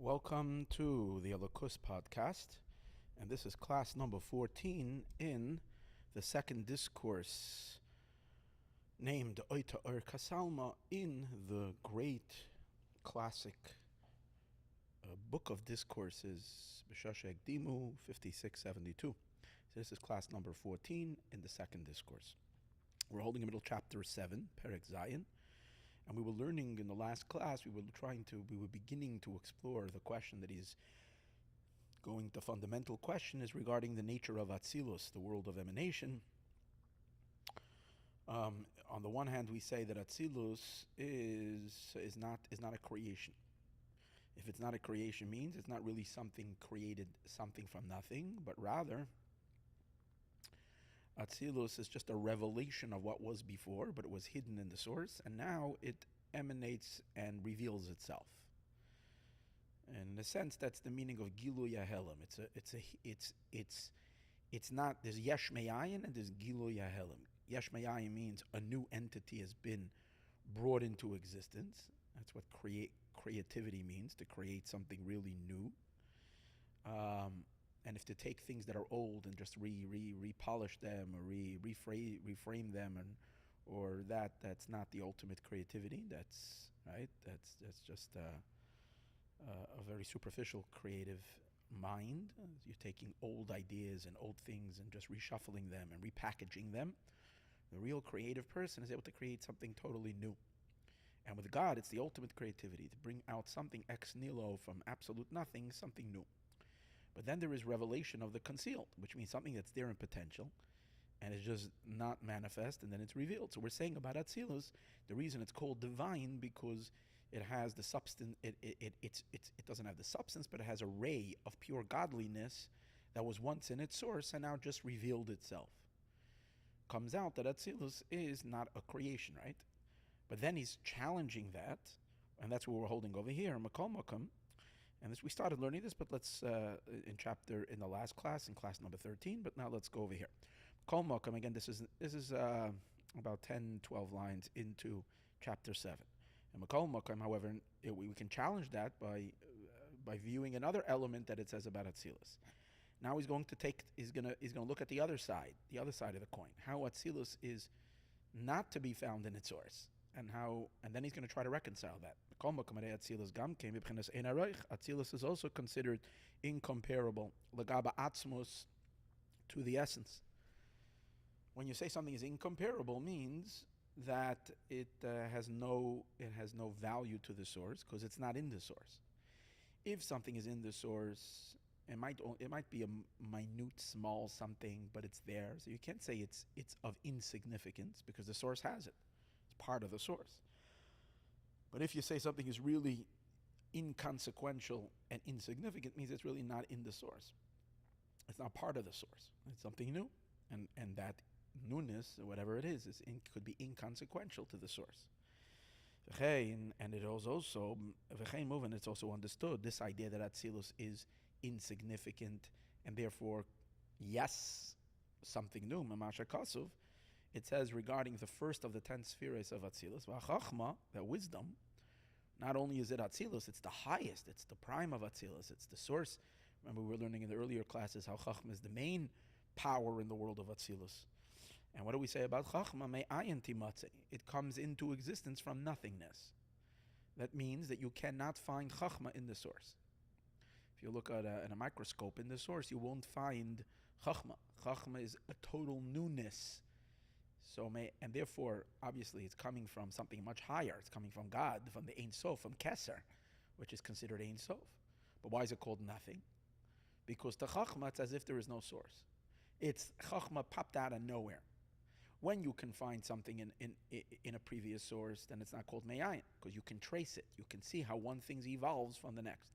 Welcome to the Elokus podcast, and this is class number 14 in the second discourse named Oteh or Kasalma in the great classic book of discourses, B'Shasha Ekdimu 5672. So this is class number 14 in the second discourse. We're holding a middle chapter 7, Perek Zayin. And we were learning in the last class, we were beginning to explore the question that he's going, the fundamental question is regarding the nature of Atzilus, the world of emanation. On the one hand, we say that Atzilus is not a creation. If it's not a creation, means it's not really something created, something from nothing, but rather Atzilus is just a revelation of what was before, but it was hidden in the source, and now it emanates and reveals itself. And in a sense, that's the meaning of Gilu Yahelim. It's not. There's Yesh Maayon and there's Gilu Yahelim. Yesh Maayon means a new entity has been brought into existence. That's what creativity means, to create something really new. And if to take things that are old and just repolish them or reframe them, that's not the ultimate creativity. That's right. That's just a very superficial creative mind. You're taking old ideas and old things and just reshuffling them and repackaging them. The real creative person is able to create something totally new. And with God, it's the ultimate creativity, to bring out something ex nihilo, from absolute nothing, something new. But then there is revelation of the concealed, which means something that's there in potential and is just not manifest, and then it's revealed. So we're saying about Atzilus, the reason it's called divine, because it has the substance. It doesn't have the substance, but it has a ray of pure godliness that was once in its source and now just revealed itself. Comes out that Atzilus is not a creation, right? But then he's challenging that, and that's what we're holding over here. Makol Makam. And this, we started learning this, but let's in the last class, in class number 13. But now let's go over here. Kol Mokum, again, this is about 10, 12 lines into chapter 7. And Makol Mokum, however, we can challenge that by viewing another element that it says about Atzilus. Now he's going to look at the other side of the coin, how Atzilus is not to be found in its source. And then he's going to try to reconcile that. Atzilus is also considered incomparable, lagaba atzmos, to the essence. When you say something is incomparable, means that it has no value to the source because it's not in the source. If something is in the source, it might be a minute, small something, but it's there. So you can't say it's of insignificance because the source has it. It's part of the source. But if you say something is really inconsequential and insignificant, means it's really not in the source. It's not part of the source. It's something new. And that newness, or whatever it is could be inconsequential to the source. And it is also, it's also understood, this idea that Atzilus is insignificant and therefore, yes, something new, Mamasha Kasuv. It says regarding the first of the 10 spheres of Atzilus, V'achachma, that wisdom, not only is it Atzilus, it's the highest, it's the prime of Atzilus, it's the source. Remember, we were learning in the earlier classes how Chachma is the main power in the world of Atzilus. And what do we say about Chachma? Me'ayin timatze. It comes into existence from nothingness. That means that you cannot find Chachma in the source. If you look at a microscope in the source, you won't find Chachma. Chachma is a total newness. And therefore, obviously, it's coming from something much higher. It's coming from God, from the Ein Sof, from Keser, which is considered Ein Sof. But why is it called nothing? Because to Chachma, it's as if there is no source. It's Chachma popped out of nowhere. When you can find something in a previous source, then it's not called Maayon, because you can trace it. You can see how one thing evolves from the next.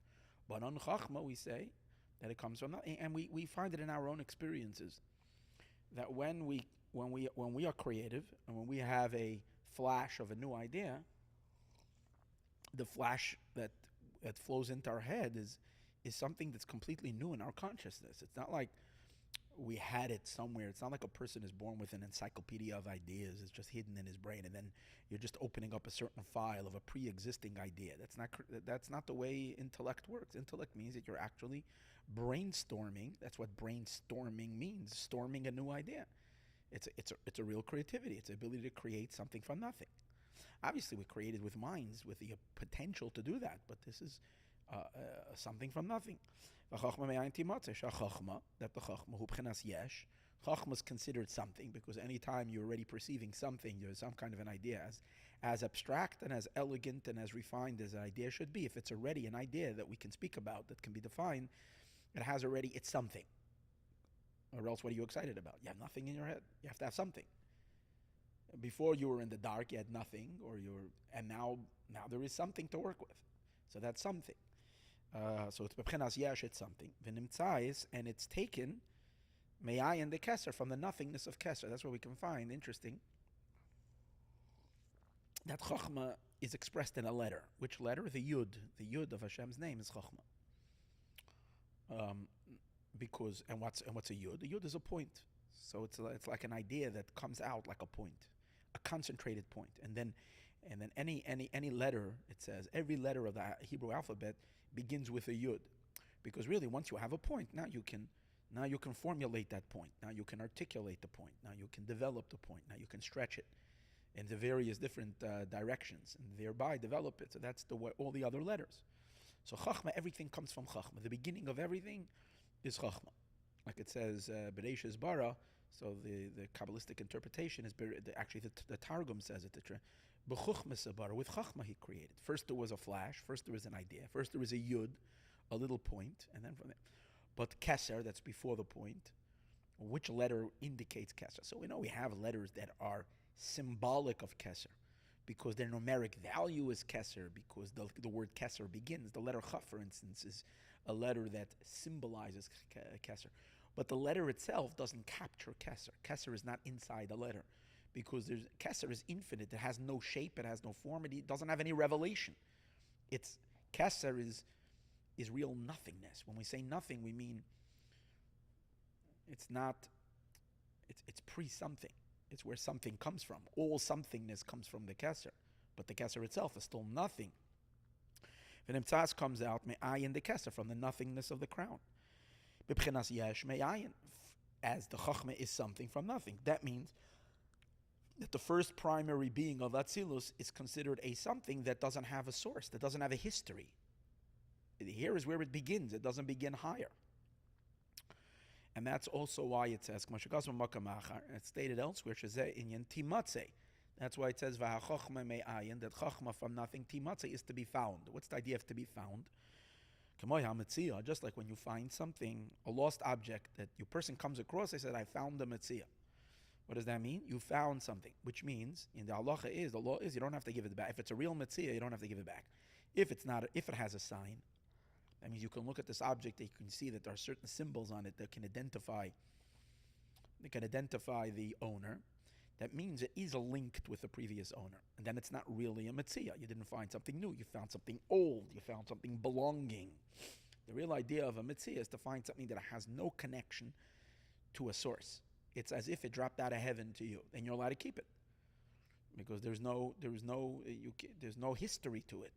But on Chachma, we say that it comes from nothing. And we find it in our own experiences, that when we are creative and when we have a flash of a new idea, the flash that flows into our head is something that's completely new in our consciousness. It's not like we had it somewhere. It's not like a person is born with an encyclopedia of ideas. It's just hidden in his brain, and then you're just opening up a certain file of a pre-existing idea. That's not the way intellect works. Intellect means that you're actually brainstorming. That's what brainstorming means. Storming a new idea. It's a real creativity. It's the ability to create something from nothing. Obviously, we created with minds with the potential to do that, but this is something from nothing. That the chachma hu b'chinas yesh. Chachma is considered something because anytime you're already perceiving something, there's some kind of an idea as abstract and as elegant and as refined as an idea should be. If it's already an idea that we can speak about, that can be defined, it's something. Or else what are you excited about? You have nothing in your head. You have to have something. Before you were in the dark, you had nothing, and now there is something to work with. So that's something. So it's b'chinas yesh, it's something. V'nimtzais, and it's taken Maayon the Keser, from the nothingness of Keser. That's what we can find. Interesting. That Chachma is expressed in a letter. Which letter? The Yud. The Yud of Hashem's name is Chachma. Because what's a Yud? A Yud is a point. So it's like an idea that comes out like a point, a concentrated point. And then any letter, it says every letter of the Hebrew alphabet begins with a Yud, because really once you have a point, now you can formulate that point. Now you can articulate the point. Now you can develop the point. Now you can stretch it in the various different directions and thereby develop it. So that's the way all the other letters. So Chachma, everything comes from Chachma. The beginning of everything is Chachma. Like it says, Bereishis bara. So the Kabbalistic interpretation is actually the Targum says it. With Chachma he created. First there was a flash. First there was an idea. First there was a Yud, a little point, and then from there. But Keser, that's before the point. Which letter indicates Keser? So we know we have letters that are symbolic of Keser, because their numeric value is Keser, because the word Keser begins. The letter Chaf, for instance, is a letter that symbolizes Keser. But the letter itself doesn't capture Keser. Keser is not inside the letter, because Keser is infinite. It has no shape. It has no form. It doesn't have any revelation. Keser is real nothingness. When we say nothing, we mean it's pre-something. It's where something comes from. All somethingness comes from the Keser, but the Keser itself is still nothing. V'nimtzas comes out Maayon the Keser, from the nothingness of the crown. B'chinas yesh Maayon, as the Chachma is something from nothing. That means that the first primary being of Atzilus is considered a something that doesn't have a source, that doesn't have a history. Here is where it begins. It doesn't begin higher. And that's also why it says, it's stated elsewhere, that's why it says, that Chachma from nothing, Timatze, is to be found. What's the idea of to be found? Just like when you find something, a lost object that your person comes across, they said, I found the Metzia. What does that mean? You found something, which means, in the law is you don't have to give it back. If it's a real Metzia, you don't have to give it back. If it has a sign, that means you can look at this object and you can see that there are certain symbols on it that can identify the owner. That means it is linked with the previous owner. And then it's not really a Metzia. You didn't find something new. You found something old. You found something belonging. The real idea of a Metzia is to find something that has no connection to a source. It's as if it dropped out of heaven to you. Then you're allowed to keep it, because there's no history to it.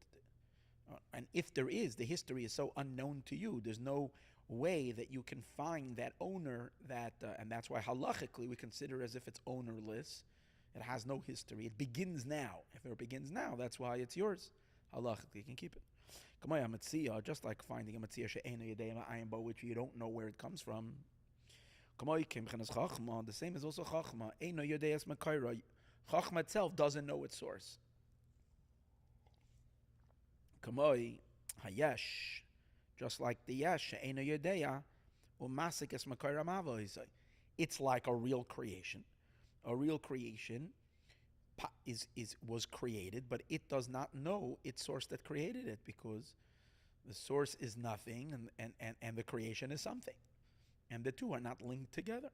And if there is, the history is so unknown to you, there's no way that you can find that owner, and that's why halachically we consider as if it's ownerless. It has no history. It begins now. If it begins now, that's why it's yours. Halachically, you can keep it. Just like finding a Metzia which you don't know where it comes from. The same is also Chachma. Chachma itself doesn't know its source. Kamoi hayesh, just like the yesh, she'ena yodeya, umasik es makayra mavo. It's like a real creation. A real creation was created, but it does not know its source that created it, because the source is nothing, and the creation is something, and the two are not linked together.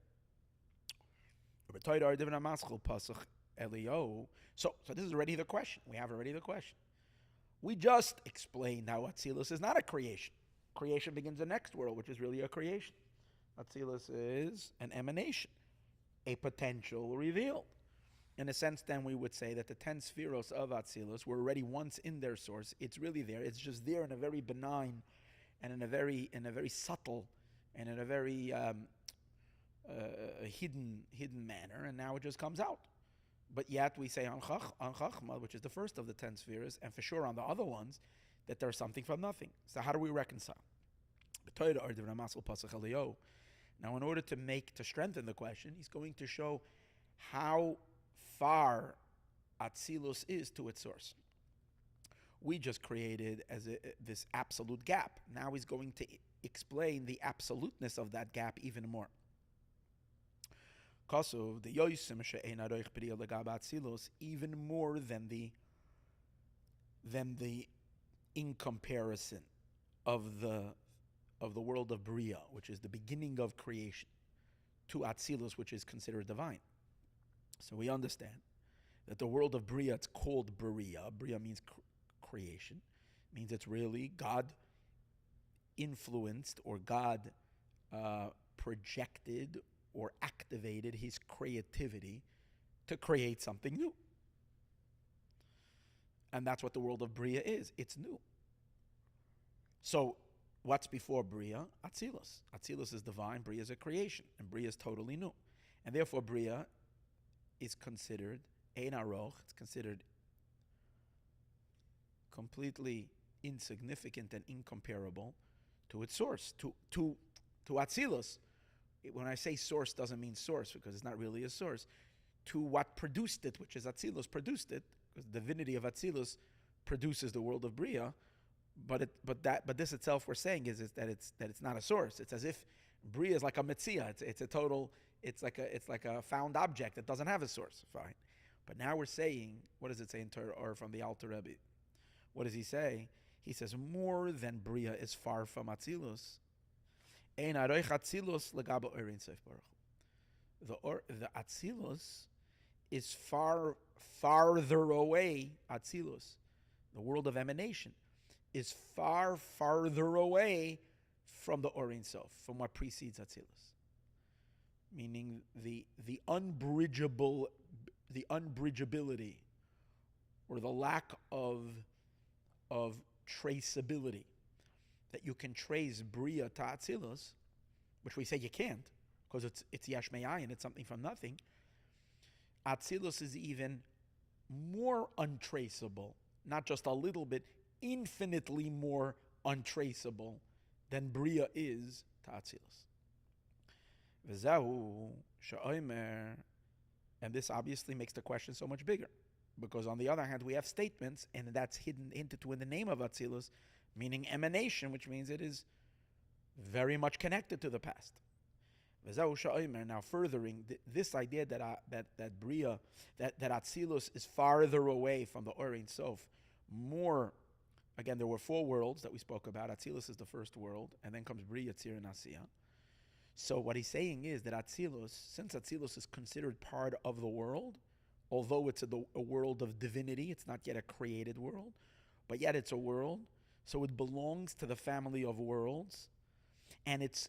So this is already the question. We have already the question. We just explained how Atzilus is not a creation. Creation begins the next world, which is really a creation. Atzilus is an emanation, a potential revealed. In a sense, then we would say that the 10 spheros of Atzilus were already once in their source. It's really there. It's just there in a very benign and in a very subtle and in a very hidden manner, and now it just comes out. But yet we say on Chachma, which is the first of the 10 spheres, and for sure on the other ones, that there's something from nothing. So how do we reconcile? Now, in order to strengthen the question, he's going to show how far Atzilus is to its source. We just created this absolute gap. Now he's going to explain the absoluteness of that gap even more. Even more than the in comparison of the world of Bria, which is the beginning of creation, to Atzilus, which is considered divine. So we understand that the world of Bria, it's called Bria. Bria means creation. It means it's really God influenced or God projected or activated his creativity to create something new. And that's what the world of Bria is. It's new. So what's before Bria? Atzilus. Atzilus is divine. Bria is a creation. And Bria is totally new. And therefore Bria is considered Ein Aroch. It's considered completely insignificant and incomparable to its source, to Atzilus. When I say source, doesn't mean source because it's not really a source. To what produced it, which is Atzilus produced it, because the divinity of Atzilus produces the world of Bria. But this itself, we're saying is that it's not a source. It's as if Bria is like a metzia. It's like a found object that doesn't have a source. Fine. But now we're saying, what does it say in Torah or from the Alter Rebbe? What does he say? He says more than Bria is far from Atzilus. The Atzilus is farther away. Atzilus, the world of emanation, is farther away from the Or Ein Sof, from what precedes Atzilus. Meaning the unbridgeability, or the lack of traceability, that you can trace Bria to Atzilus, which we say you can't, because it's Yesh Me'ayin, it's something from nothing. Atzilus is even more untraceable, not just a little bit, infinitely more untraceable than Bria is to Atzilus. V'zehu she'omer, and this obviously makes the question so much bigger, because on the other hand we have statements, and that's hinted to in the name of Atzilus, meaning emanation, which means it is very much connected to the past. Now furthering this idea that Bria, that Atzilus is farther away from the Or Ein Sof, more, again, there were 4 worlds that we spoke about. Atzilus is the first world, and then comes Bria, Tzir, and Asiya. So what he's saying is that Atzilus, since Atzilus is considered part of the world, although it's a world of divinity, it's not yet a created world, but yet it's a world, so it belongs to the family of worlds, and it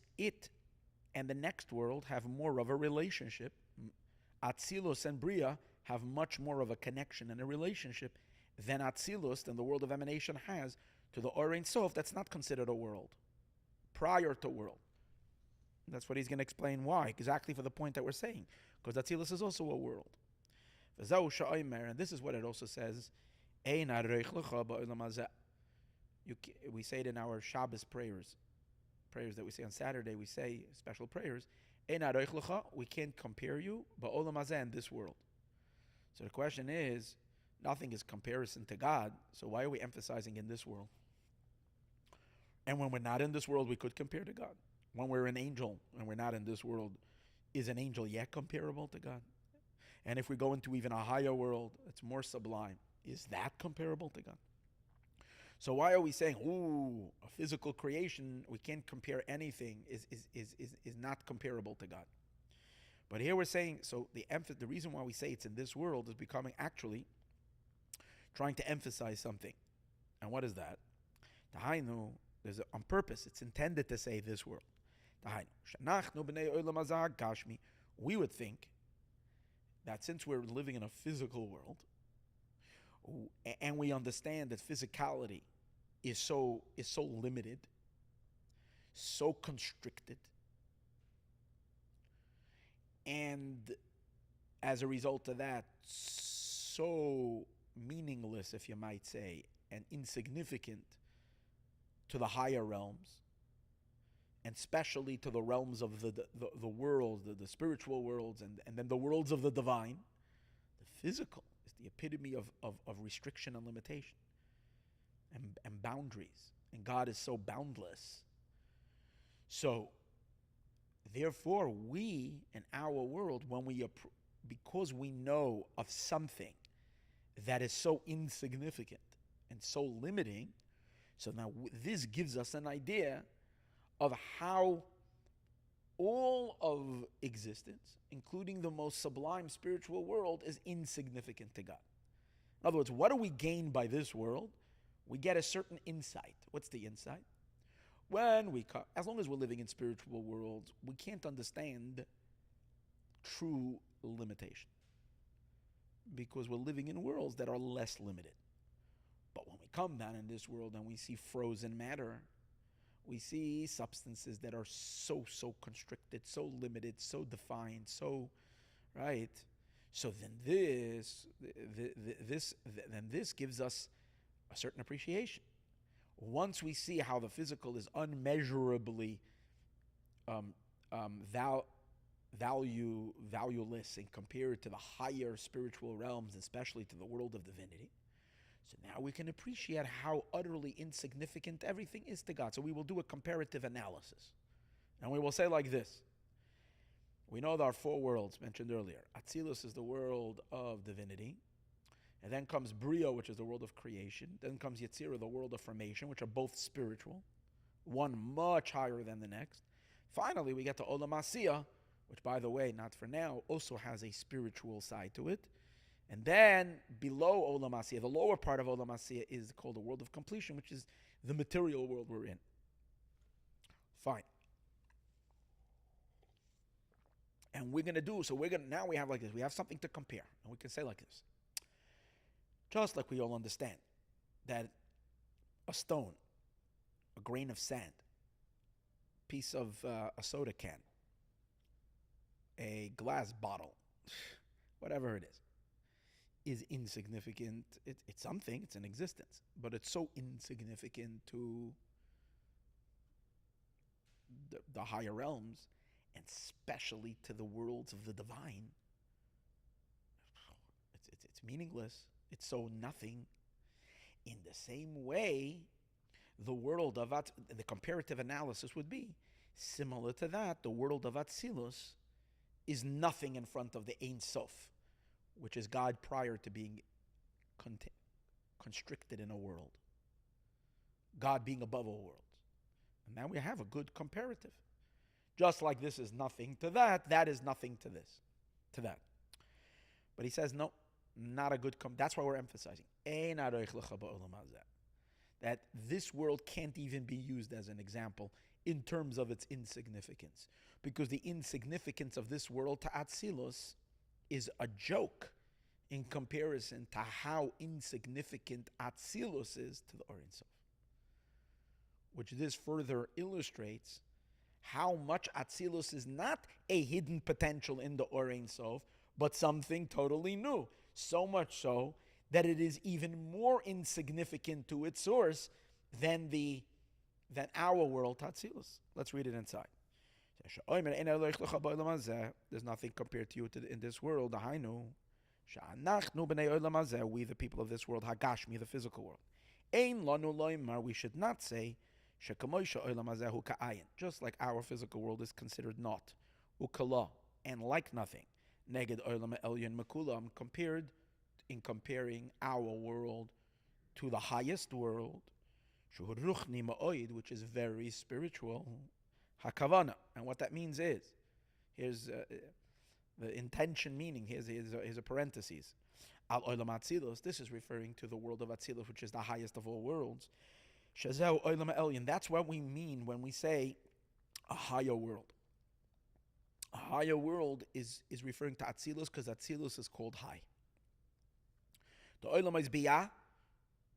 and the next world have more of a relationship. Atzilus and Bria have much more of a connection and a relationship than Atzilus, than the world of emanation, has to the Or Ein Sof. That's not considered a world, prior to world. That's what he's going to explain why, exactly for the point that we're saying, because Atzilus is also a world. And this is what it also says, we say it in our Shabbos prayers that we say on Saturday, we say special prayers, we can't compare you, but olam hazeh, in this world. So the question is, nothing is comparison to God, so why are we emphasizing in this world? And when we're not in this world, we could compare to God. When we're an angel and we're not in this world, is an angel yet comparable to God? And if we go into even a higher world, it's more sublime, is that comparable to God? So why are we saying, a physical creation, we can't compare anything, is not comparable to God? But here we're saying, so the reason why we say it's in this world is becoming actually trying to emphasize something. And what is that? On purpose, it's intended to say this world. We would think that since we're living in a physical world, and we understand that physicality is so limited, so constricted, and as a result of that, so meaningless, if you might say, and insignificant to the higher realms, and especially to the realms of the world, the spiritual worlds, and then the worlds of the divine. The physical is the epitome of restriction and limitation and boundaries. And God is so boundless. So, therefore, we in our world, because we know of something that is so insignificant and so limiting, so now this gives us an idea of how all of existence, including the most sublime spiritual world, is insignificant to God. In other words, what do we gain by this world? We get a certain insight. What's the insight? As long as we're living in spiritual worlds, we can't understand true limitation because we're living in worlds that are less limited. But when we come down in this world and we see frozen matter, we see substances that are so constricted, so limited, so defined, so right. So then this gives us a certain appreciation. Once we see how the physical is unmeasurably valueless and compared to the higher spiritual realms, especially to the world of divinity, so now we can appreciate how utterly insignificant everything is to God. So we will do a comparative analysis. And we will say like this. We know there are four worlds mentioned earlier. Atzilus is the world of divinity. And then comes Bria, which is the world of creation. Then comes Yetzirah, the world of formation, which are both spiritual. One much higher than the next. Finally, we get to Olam Asiyah, which, by the way, not for now, also has a spiritual side to it. And then below Olam Asiyah, the lower part of Olam Asiyah is called the world of completion, which is the material world we're in. Fine. And now we have like this. We have something to compare. And we can say like this. Just like we all understand that a stone, a grain of sand, piece of a soda can, a glass bottle, whatever it is insignificant. It's something, it's an existence, but it's so insignificant to the higher realms, and especially to the worlds of the divine. It's meaningless. It's so nothing. In the same way, the world of the comparative analysis would be similar to that. The world of Atzilus is nothing in front of the Ein Sof, which is God prior to being constricted in a world. God being above all worlds. And now we have a good comparative. Just like this is nothing to that, that is nothing to this, to that. But he says, no, not a good that's why we're emphasizing. That this world can't even be used as an example in terms of its insignificance. Because the insignificance of this world to Atzilus is a joke in comparison to how insignificant Atzilus is to the Or Ein Sof. Which this further illustrates how much Atzilus is not a hidden potential in the Or Ein Sof, but something totally new. So much so that it is even more insignificant to its source than our world, Atzilus. Let's read it inside. There's nothing compared to you in this world. We, the people of this world, Hagashmi, the physical world. We should not say, just like our physical world is considered naught, ukala, and like nothing. Neged olam elyon mekulam, comparing our world to the highest world, which is very spiritual. Hakavana, and what that means is, here's the intention meaning. Here's a parenthesis. Al olam atzilus. This is referring to the world of Atzilus, which is the highest of all worlds. Shazau olam elyon. That's what we mean when we say a higher world. A higher world is referring to Atzilus because Atzilus is called high. The Olam is Biyah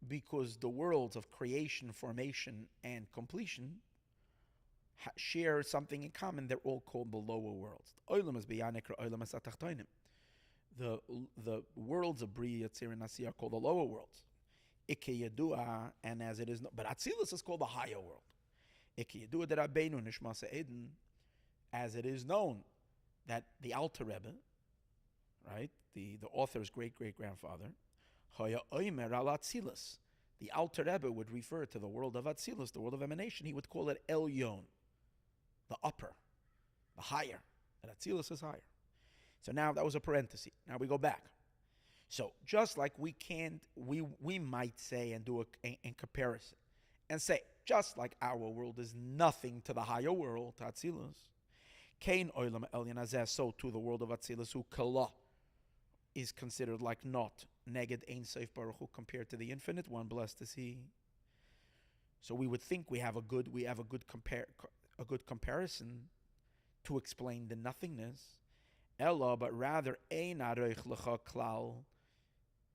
because the worlds of creation, formation, and completion share something in common. They're all called the lower worlds. The Olam is Biyah nekra Olam es hatachtonim. The worlds of Bria, Yetzir, and Nasi are called the lower worlds. Ikke Yedua, and as it is, but Atzilus is called the higher world. Ikke Yedua de Rabbeinu Nishmas Eden, as it is known that the Alter Rebbe, right, the author's great-great-grandfather, Haya Oimer al Atzilus, the Alter Rebbe would refer to the world of Atzilus, the world of emanation. He would call it Elyon, the upper, the higher. And Atzilus is higher. So now that was a parenthesis. Now we go back. So just like we might say and do a comparison and say, just like our world is nothing to the higher world, to Atzilus, Kain Olam Elyon Azeh, so to the world of Atzilus, who Kala is considered like not, Neged Ein Sof Baruch Hu, compared to the infinite one, blessed is He. So we would think we have a good comparison to explain the nothingness. Ella, but rather Ein Aroich Lecha Klal.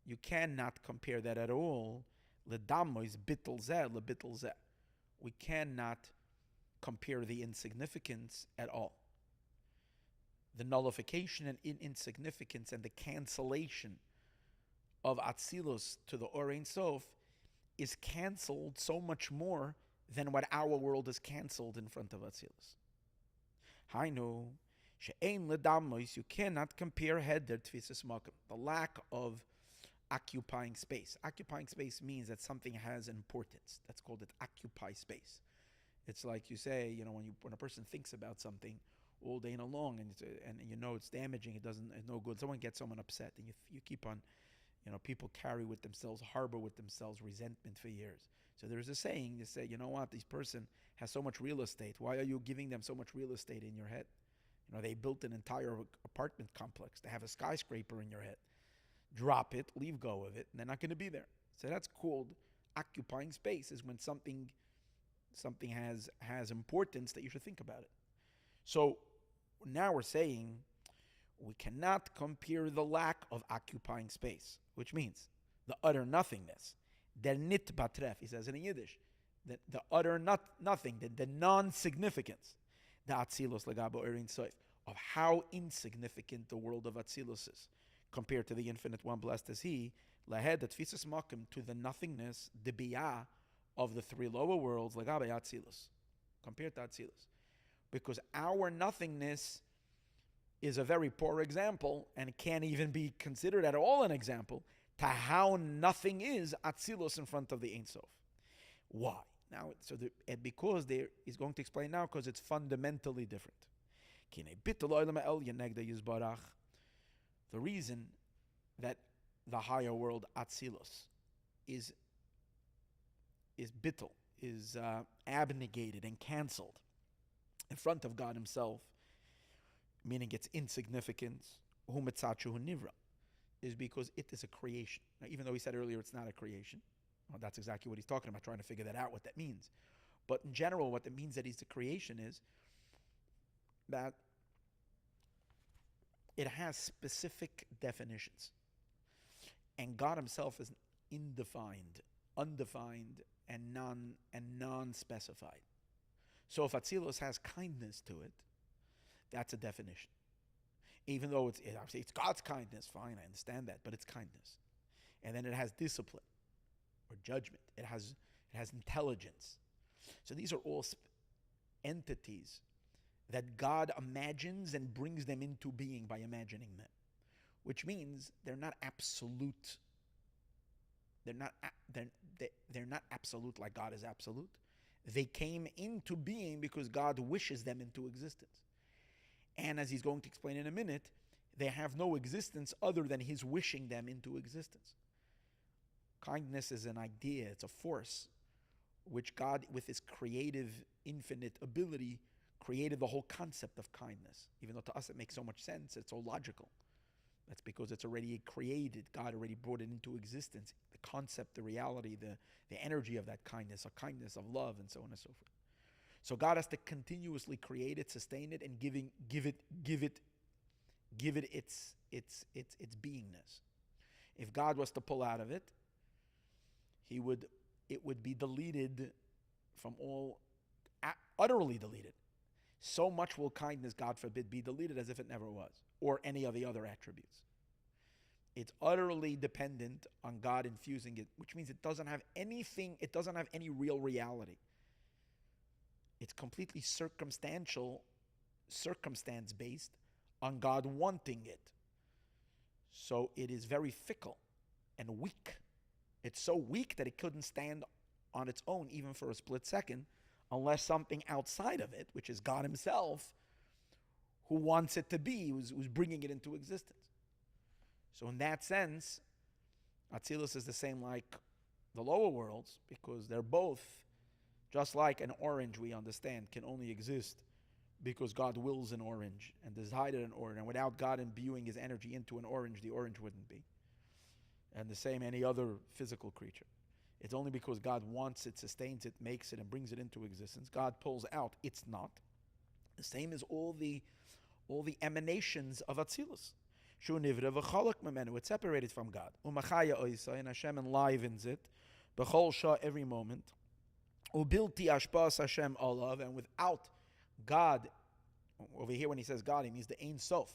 You cannot compare that at all. Ledamois Bittel Zeh LeBittel Zeh. We cannot compare the insignificance at all. The nullification and insignificance and the cancellation of Atzilus to the Or Ein Sof is canceled so much more than what our world is canceled in front of Atzilus. Hainu, she'ein ledamois, you cannot compare heder tfisas makom, the lack of occupying space. Occupying space means that something has importance. That's called it occupy space. It's like you say, when a person thinks about something all day and long, and it's damaging, it's no good. Someone gets someone upset, and you keep on, people carry with themselves, harbor with themselves resentment for years. So there's a saying, you say, you know what, this person has so much real estate. Why are you giving them so much real estate in your head? They built an entire apartment complex. They have a skyscraper in your head. Drop it, leave go of it, and they're not going to be there. So that's called occupying space, is when something has importance that you should think about it. So now we're saying we cannot compare the lack of occupying space, which means the utter nothingness, der nit batref, he says in Yiddish, the utter nothing, the non-significance, the Atzilus legabo Ein Sof, of how insignificant the world of Atzilus is compared to the infinite one, blessed is He, lahed tfisas makom, to the nothingness, the biyah of the three lower worlds, legabe Atzilus, compared to Atzilus. Because our nothingness is a very poor example, and it can't even be considered at all an example to how nothing is Atzilus in front of the Ein Sof. Why? Now, because he's going to explain now, because it's fundamentally different. The reason that the higher world Atzilus is bittul, is abnegated and cancelled in front of God Himself, meaning its insignificance, is because it is a creation. Now, even though he said earlier it's not a creation, well, that's exactly what he's talking about, trying to figure that out, what that means. But in general, what it means that he's the creation is that it has specific definitions. And God Himself is undefined, and non-specified. So if Atzilus has kindness to it, that's a definition. Even though it's God's kindness, fine, I understand that, but it's kindness. And then it has discipline or judgment. It has intelligence. So these are all entities that God imagines and brings them into being by imagining them, which means they're not absolute. They're not absolute like God is absolute. They came into being because God wishes them into existence. And as he's going to explain in a minute, they have no existence other than his wishing them into existence. Kindness is an idea, it's a force, which God, with his creative, infinite ability, created the whole concept of kindness. Even though to us it makes so much sense, it's so logical. That's because it's already created. God already brought it into existence. The concept, the reality, the energy of that kindness, a kindness of love, and so on and so forth. So God has to continuously create it, sustain it, and give it its beingness. If God was to pull out of it, it would be deleted from all, utterly deleted. So much will kindness, God forbid, be deleted as if it never was, or any of the other attributes. It's utterly dependent on God infusing it, which means it doesn't have anything, it doesn't have any real reality. It's completely circumstance based on God wanting it. So it is very fickle and weak. It's so weak that it couldn't stand on its own even for a split second, unless something outside of it, which is God himself, who wants it to be, who's bringing it into existence. So in that sense, Atzilus is the same like the lower worlds, because they're both, just like an orange, we understand, can only exist because God wills an orange and decided an orange. And without God imbuing his energy into an orange, the orange wouldn't be. And the same any other physical creature. It's only because God wants it, sustains it, makes it, and brings it into existence. God pulls out, it's not. The same as all the emanations of Atzilus. It's separated from God. And Hashem enlivens it. Every moment. And without God, over here when he says God, he means the Ein Sof,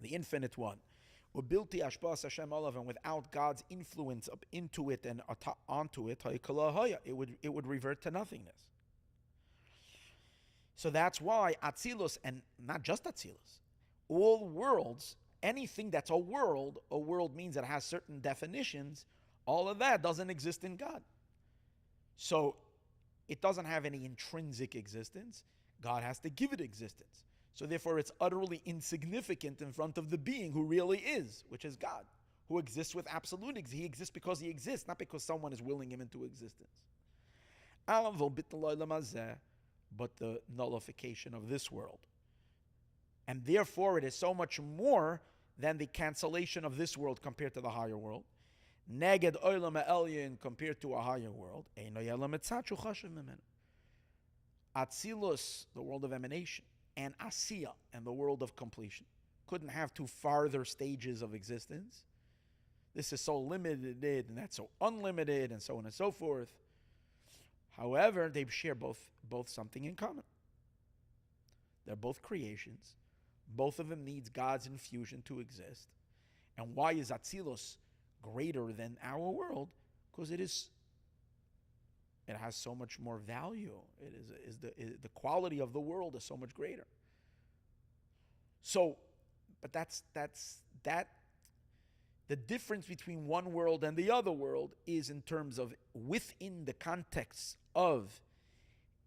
the infinite one. And without God's influence up into it and onto it, it would revert to nothingness. So that's why Atzilus, and not just Atzilus, all worlds, anything that's a world means it has certain definitions, all of that doesn't exist in God. So it doesn't have any intrinsic existence. God has to give it existence. So therefore it's utterly insignificant in front of the being who really is, which is God, who exists with absolute existence. He exists because he exists, not because someone is willing him into existence. But the nullification of this world. And therefore it is so much more than the cancellation of this world compared to the higher world. Neged olam ha'elyon compared to a higher world. Atzilus, the world of emanation, and Asiya, and the world of completion, couldn't have two farther stages of existence. This is so limited, and that's so unlimited, and so on and so forth. However, they share both something in common. They're both creations. Both of them needs God's infusion to exist. And why is Atzilus greater than our world? Because it has so much more value. The quality of the world is so much greater. So, but that's the difference between one world and the other world is in terms of within the context of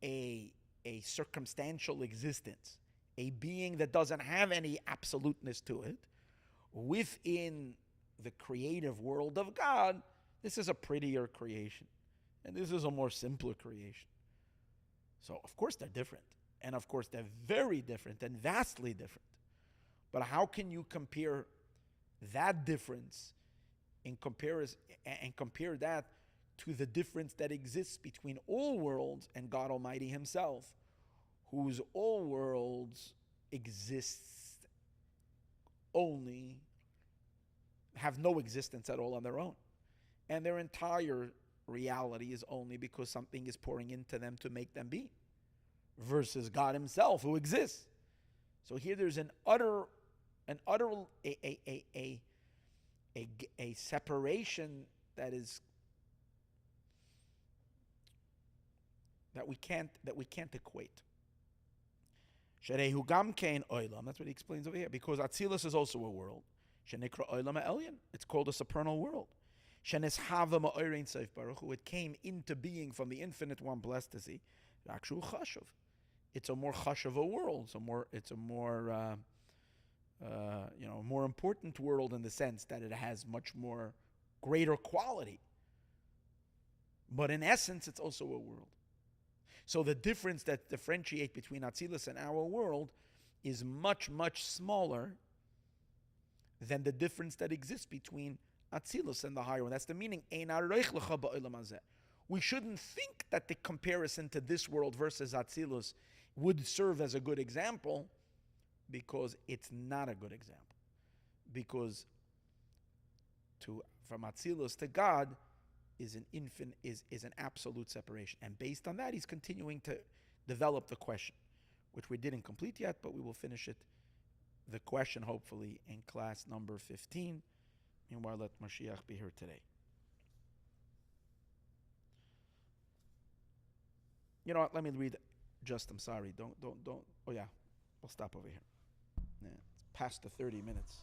a circumstantial existence, a being that doesn't have any absoluteness to it, within the creative world of God. This is a prettier creation, and this is a more simpler creation. So of course they're different, and of course they're very different and vastly different. But how can you compare that difference and compare that to the difference that exists between all worlds and God Almighty himself, whose all worlds exists only, have no existence at all on their own. And their entire reality is only because something is pouring into them to make them be, versus God himself who exists. So here there's an utter separation that we can't equate. That's what he explains over here. Because Atzilus is also a world. It's called a supernal world. It came into being from the infinite one, blessed is he. It's a more chashuv a world. It's a more more important world in the sense that it has much more greater quality. But in essence, it's also a world. So the difference that differentiates between Atzilus and our world is much, much smaller than the difference that exists between Atzilus and the higher one. That's the meaning. We shouldn't think that the comparison to this world versus Atzilus would serve as a good example, because it's not a good example. Because from Atzilus to God is an infinite, is an absolute separation. And based on that, he's continuing to develop the question, which we didn't complete yet, but we will finish it, the question, hopefully, in class number 15. Meanwhile, let Mashiach be here today. You know what? Let me read. I'm sorry. Don't. Oh yeah, we'll stop over here. Yeah, it's past the 30 minutes.